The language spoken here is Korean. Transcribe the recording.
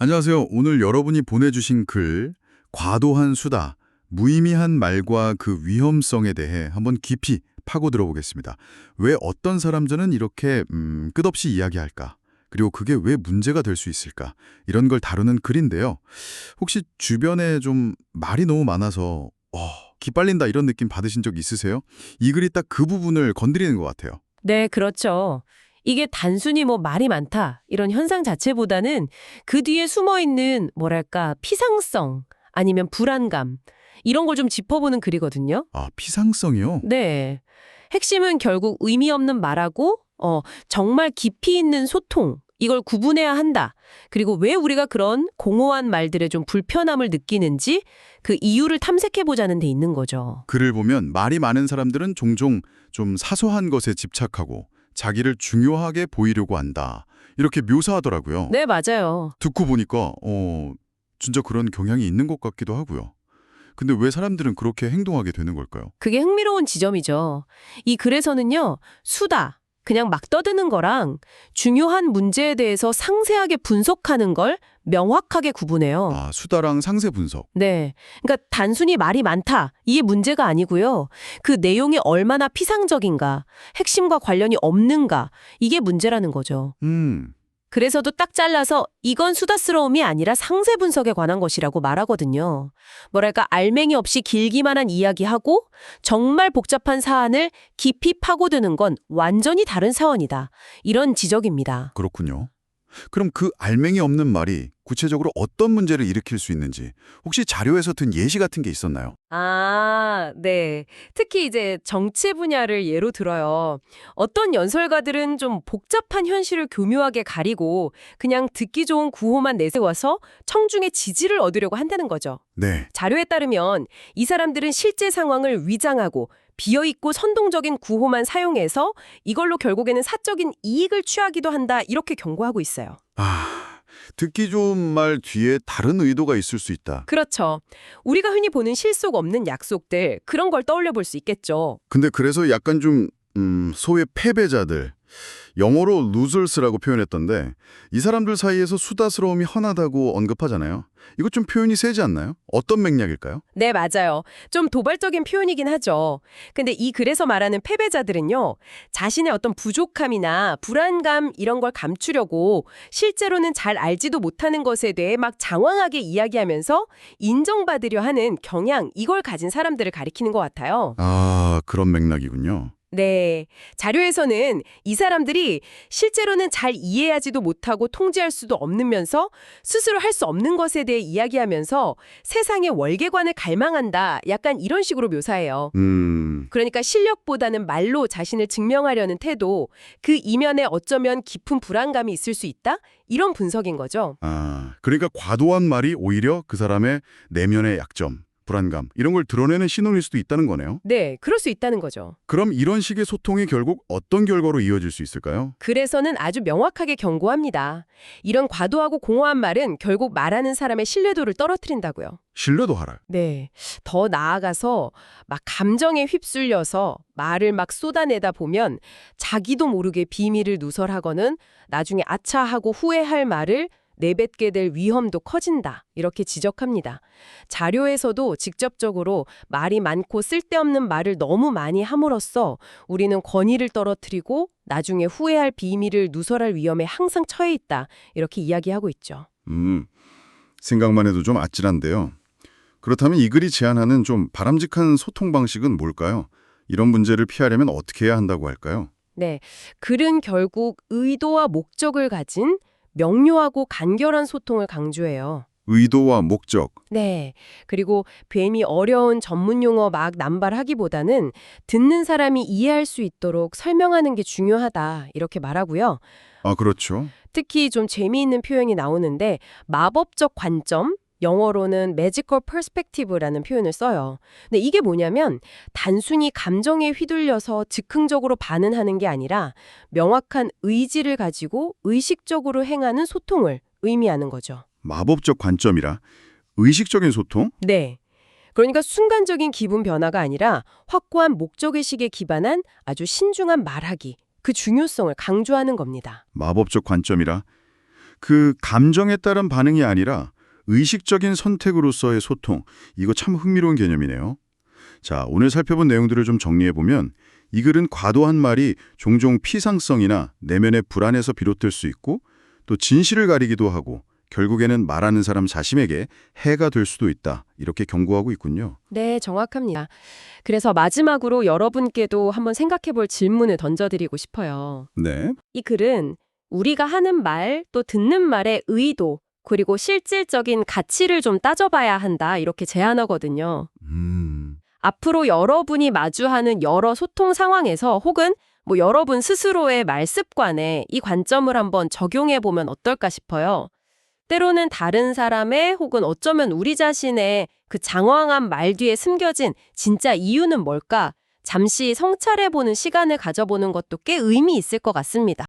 안녕하세요. 오늘 여러분이 보내주신 글, 과도한 수다, 무의미한 말과 그 위험성에 대해 한번 깊이 파고 들어보겠습니다. 왜 어떤 사람들은 이렇게 끝없이 이야기할까? 그리고 그게 왜 문제가 될 수 있을까? 이런 걸 다루는 글인데요. 혹시 주변에 좀 말이 너무 많아서 기빨린다 이런 느낌 받으신 적 있으세요? 이 글이 딱 그 부분을 건드리는 것 같아요. 네, 그렇죠. 이게 단순히 뭐 말이 많다 이런 현상 자체보다는 그 뒤에 숨어 있는 뭐랄까 피상성 아니면 불안감 이런 걸 좀 짚어보는 글이거든요. 아, 피상성이요? 네. 핵심은 결국 의미 없는 말하고 정말 깊이 있는 소통 이걸 구분해야 한다. 그리고 왜 우리가 그런 공허한 말들에 좀 불편함을 느끼는지 그 이유를 탐색해 보자는 데 있는 거죠. 글을 보면 말이 많은 사람들은 종종 좀 사소한 것에 집착하고 자기를 중요하게 보이려고 한다. 이렇게 묘사하더라고요. 네, 맞아요. 듣고 보니까 진짜 그런 경향이 있는 것 같기도 하고요. 근데 왜 사람들은 그렇게 행동하게 되는 걸까요? 그게 흥미로운 지점이죠. 이 글에서는요, 수다, 그냥 막 떠드는 거랑 중요한 문제에 대해서 상세하게 분석하는 걸 명확하게 구분해요. 아, 수다랑 상세 분석. 네. 그러니까 단순히 말이 많다, 이게 문제가 아니고요. 그 내용이 얼마나 피상적인가, 핵심과 관련이 없는가, 이게 문제라는 거죠. 그래서도 딱 잘라서 이건 수다스러움이 아니라 상세 분석에 관한 것이라고 말하거든요. 뭐랄까 알맹이 없이 길기만 한 이야기하고 정말 복잡한 사안을 깊이 파고드는 건 완전히 다른 사원이다. 이런 지적입니다. 그렇군요. 그럼 그 알맹이 없는 말이 구체적으로 어떤 문제를 일으킬 수 있는지 혹시 자료에서 든 예시 같은 게 있었나요? 아, 네. 특히 이제 정치 분야를 예로 들어요. 어떤 연설가들은 좀 복잡한 현실을 교묘하게 가리고 그냥 듣기 좋은 구호만 내세워서 청중의 지지를 얻으려고 한다는 거죠. 네. 자료에 따르면 이 사람들은 실제 상황을 위장하고 비어있고 선동적인 구호만 사용해서 이걸로 결국에는 사적인 이익을 취하기도 한다 이렇게 경고하고 있어요. 아, 듣기 좋은 말 뒤에 다른 의도가 있을 수 있다. 그렇죠. 우리가 흔히 보는 실속 없는 약속들 그런 걸 떠올려 볼 수 있겠죠. 근데 그래서 약간 좀 소위 패배자들, 영어로 losers라고 표현했던데 이 사람들 사이에서 수다스러움이 흔하다고 언급하잖아요. 이거 좀 표현이 세지 않나요? 어떤 맥락일까요? 네, 맞아요. 좀 도발적인 표현이긴 하죠. 근데 이 글에서 말하는 패배자들은요, 자신의 어떤 부족함이나 불안감 이런 걸 감추려고 실제로는 잘 알지도 못하는 것에 대해 막 장황하게 이야기하면서 인정받으려 하는 경향, 이걸 가진 사람들을 가리키는 것 같아요. 아, 그런 맥락이군요. 네. 자료에서는 이 사람들이 실제로는 잘 이해하지도 못하고 통제할 수도 없으면서 스스로 할 수 없는 것에 대해 이야기하면서 세상의 월계관을 갈망한다. 약간 이런 식으로 묘사해요. 그러니까 실력보다는 말로 자신을 증명하려는 태도, 그 이면에 어쩌면 깊은 불안감이 있을 수 있다? 이런 분석인 거죠. 아, 그러니까 과도한 말이 오히려 그 사람의 내면의 약점, 불안감 이런 걸 드러내는 신호일 수도 있다는 거네요. 네, 그럴 수 있다는 거죠. 그럼 이런 식의 소통이 결국 어떤 결과로 이어질 수 있을까요? 그래서는 아주 명확하게 경고합니다. 이런 과도하고 공허한 말은 결국 말하는 사람의 신뢰도를 떨어뜨린다고요. 신뢰도 하라. 네. 더 나아가서 막 감정에 휩쓸려서 말을 막 쏟아내다 보면 자기도 모르게 비밀을 누설하거는 나중에 아차하고 후회할 말을 내뱉게 될 위험도 커진다. 이렇게 지적합니다. 자료에서도 직접적으로 말이 많고 쓸데없는 말을 너무 많이 함으로써 우리는 권위를 떨어뜨리고 나중에 후회할 비밀을 누설할 위험에 항상 처해 있다. 이렇게 이야기하고 있죠. 생각만 해도 좀 아찔한데요. 그렇다면 이 글이 제안하는 좀 바람직한 소통 방식은 뭘까요? 이런 문제를 피하려면 어떻게 해야 한다고 할까요? 네. 글은 결국 의도와 목적을 가진 명료하고 간결한 소통을 강조해요. 의도와 목적. 네. 그리고 괜히 어려운 전문 용어 막 남발하기보다는 듣는 사람이 이해할 수 있도록 설명하는 게 중요하다. 이렇게 말하고요. 아, 그렇죠. 특히 좀 재미있는 표현이 나오는데 마법적 관점, 영어로는 magical perspective라는 표현을 써요. 근데 이게 뭐냐면 단순히 감정에 휘둘려서 즉흥적으로 반응하는 게 아니라 명확한 의지를 가지고 의식적으로 행하는 소통을 의미하는 거죠. 마법적 관점이라 의식적인 소통? 네. 그러니까 순간적인 기분 변화가 아니라 확고한 목적의식에 기반한 아주 신중한 말하기, 그 중요성을 강조하는 겁니다. 마법적 관점이라 그 감정에 따른 반응이 아니라 의식적인 선택으로서의 소통, 이거 참 흥미로운 개념이네요. 자, 오늘 살펴본 내용들을 좀 정리해보면 이 글은 과도한 말이 종종 피상성이나 내면의 불안에서 비롯될 수 있고 또 진실을 가리기도 하고 결국에는 말하는 사람 자신에게 해가 될 수도 있다. 이렇게 경고하고 있군요. 네, 정확합니다. 그래서 마지막으로 여러분께도 한번 생각해 볼 질문을 던져드리고 싶어요. 네. 이 글은 우리가 하는 말, 또 듣는 말의 의도, 그리고 실질적인 가치를 좀 따져봐야 한다. 이렇게 제안하거든요. 앞으로 여러분이 마주하는 여러 소통 상황에서 혹은 여러분 스스로의 말 습관에 이 관점을 한번 적용해 보면 어떨까 싶어요. 때로는 다른 사람의 혹은 어쩌면 우리 자신의 그 장황한 말 뒤에 숨겨진 진짜 이유는 뭘까? 잠시 성찰해 보는 시간을 가져보는 것도 꽤 의미 있을 것 같습니다.